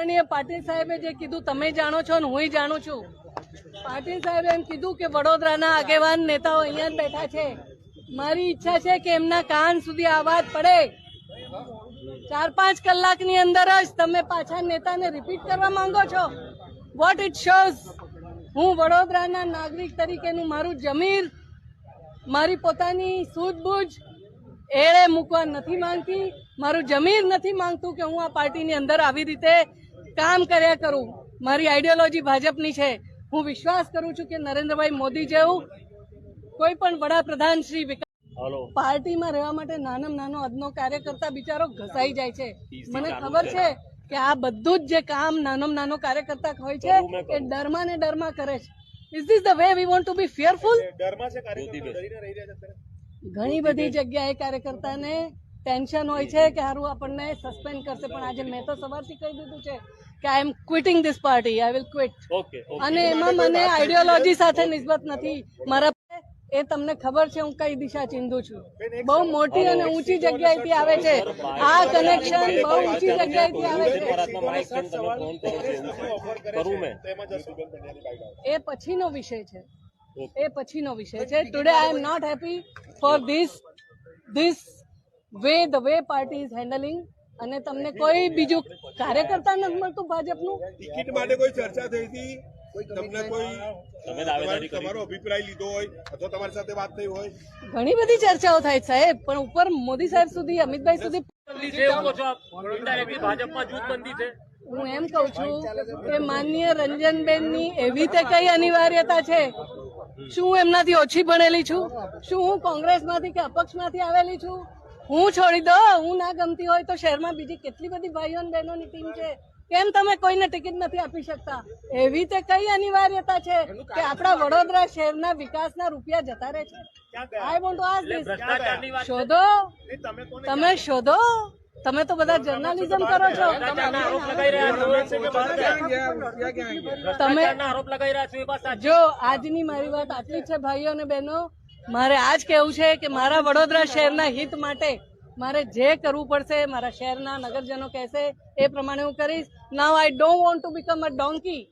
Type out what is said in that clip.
આદરણીય પાટીલ સાહેબે જે કીધું તમે જાણો છો ને હું જાણું છું. પાટીલ સાહેબે એમ કીધું કે વડોદરાના આગેવાન નેતાઓ અહીંયા જ બેઠા છે. મારી ઈચ્છા છે કે એમના કાન સુધી આ વાત પડે. 4-5 કલાકની અંદર જ તમે પાછા નેતાને રિપીટ કરવા માંગો છો. What it shows. હું વડોદરાના નાગરિક તરીકેનું મારું જમીર, મારી પોતાની સૂઝબૂઝ એળે મૂકવા નથી માંગતી. મારું જમીર નથી માંગતું કે હું આ પાર્ટીની અંદર આવી રીતે કામ કર્યા કરું. મારી આઈડિયોલોજી ભાજપની છે. હું વિશ્વાસ કરું છું કે નરેન્દ્રભાઈ મોદી જેવું કોઈ પણ વડાપ્રધાન શ્રી પાર્ટીમાં રહેવા માટે નાનામાં નાનો અદનો કાર્યકર્તા બિચારો ઘસાઈ જાય છે. મને ખબર છે કે આ બધું જ જે કામ નાનામાં નાનો કાર્યકર્તા હોય છે એ ડરમાં ને ડરમાં કરે છે. Is this the way we want to be fearful? ઘણી બધી જગ્યાએ કાર્યકર્તાને ટેન્શન હોય છે કે હારું આપણને સસ્પેન્ડ કરશે, પણ આજે મેં તો સવારથી કહી દીધું છે કે I am quitting this party, I will quit. અને એમાં મને આઈડિયોલોજી સાથે નિસ્બત નથી. મારા એ તમને ખબર છે હું કઈ દિશા ચિંધું છું. બહુ મોટી અને ઊંચી જગ્યાએથી આવે છે આ કનેક્શન, બહુ ઊંચી જગ્યાએથી આવે છે. એ પછીનો વિષય છે, એ પછીનો વિષય છે. Today I am not happy for this way the way party is handling. અને તમને કોઈ બીજું કાર્યકર્તા નથી મળતું ભાજપનું. ટિકિટ માટે કોઈ ચર્ચા થઈ હતી? તમને કોઈ તમારો અભિપ્રાય લીધો હોય અથવા તમારી સાથે વાત થઈ હોય? ઘણી બધી ચર્ચાઓ થાય સાહેબ, પણ ઉપર મોદી સાહેબ સુધી, અમિતભાઈ સુધી હું એમ કઉ છું કે માનનીય રંજનબેનની એવી તે કઈ અનિવાર્યતા છે? શું હું એમનાથી ઓછી ભણેલી છું? શું હું કોંગ્રેસમાંથી કે અપક્ષમાંથી આવેલી છું? હું છોડી દો. હું ના ગમતી હોય તો શહેરમાં બીજી કેટલી બધી ભાઈઓ અને બહેનોની ટીમ છે. કેમ તમે કોઈને ટિકિટ નથી આપી શકતા? એવી તે કઈ અનિવાર્યતા છે કે આપણા વડોદરા શહેરના વિકાસના રૂપિયા જતા રહે છે? I want to ask this. શોધો, તમે શોધો. તમે તો બધા જર્નાલિઝમ કરો છો. તમે જો આજની મારી વાત આટલી છે ભાઈઓ અને બહેનો. મારે આજ કેવું છે કે મારા વડોદરા શહેરના હિત માટે મારે જે કરવું પડશે, મારા શહેરના નગરજનો કહેશે એ પ્રમાણે હું કરીશ. Now I don't want to become a ડોન્કી.